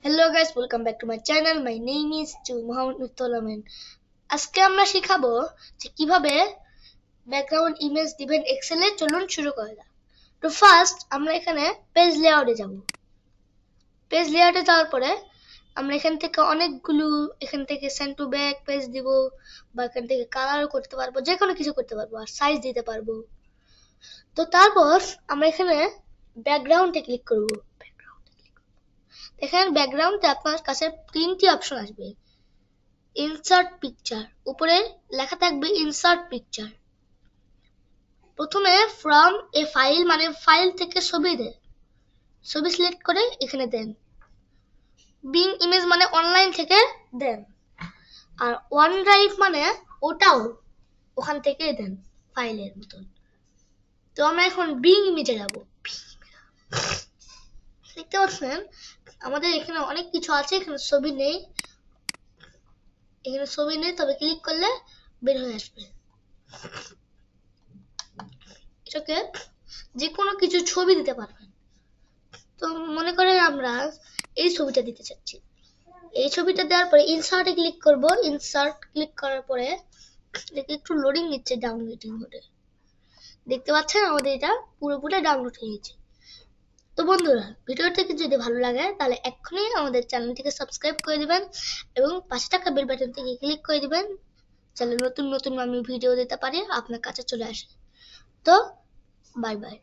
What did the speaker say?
Hello guys, welcome back to my channel. My name is Muhammad Miftul Amin. আজকে আমরা শিখাবো যে কিভাবে ব্যাকগ্রাউন্ড ইমেজ দিবেন এক্সেলে। চলুন শুরু করা যাক। তো ফার্স্ট আমরা এখানে পেজ লেআউটে যাব। পেজ লেআউটে যাওয়ার পরে আমরা এখান থেকে অনেকগুলো সেন্ড টু ব্যাক পেজ দিব, বা এখান থেকে কালার করতে পারবো, যে কোনো কিছু করতে পারবো, আর সাইজ দিতে পারবো। তো তারপর আমরা এখানে ব্যাকগ্রাউন্ডে ক্লিক করব। এখানে ব্যাকগ্রাউন্ডে আপনার কাছে তিনটি অপশন আসবে। ইনসার্ট পিকচার, উপরে লেখা থাকবে ইনসার্ট পিকচার। প্রথমে ফ্রম এ ফাইল মানে ফাইল থেকে ছবি দেন, ছবি সিলেক্ট করে এখানে দেন। বিং ইমেজ মানে অনলাইন থেকে দেন। আর ওয়ান ড্রাইভ মানে ওটাও ওখান থেকে দেন, ফাইলের মতন। তো আমরা এখন বিং ইমেজে যাব। দেখতে পাচ্ছেন আমাদের এখানে অনেক কিছু আছে, এখানে ছবি নেই, তবে ক্লিক করলে বের হয়ে আসবে। এটাকে যে কোনো কিছু ছবি দিতে পারবেন। তো মনে করেন আমরা এই ছবিটা দিতে চাচ্ছি। এই ছবিটা দেওয়ার পরে ইনসার্টে ক্লিক করব। ইনসার্ট ক্লিক করার পরে একটু লোডিং নিচ্ছে, ডাউনলোডিং হতে। দেখতে পাচ্ছেন আমাদের এটা পুরোপুরি ডাউনলোড হয়ে গেছে। তো বন্ধুরা, ভিডিওটা যদি ভালো লাগে তাহলে এক্ষুনি আমাদের চ্যানেলটিকে সাবস্ক্রাইব করে দিবেন এবং পাশে থাকা বেল বাটনটিকে ক্লিক করে দিবেন, যাতে নতুন নতুন আমি ভিডিও দিতে পারি আপনার কাছে চলে আসে। তো বাই বাই।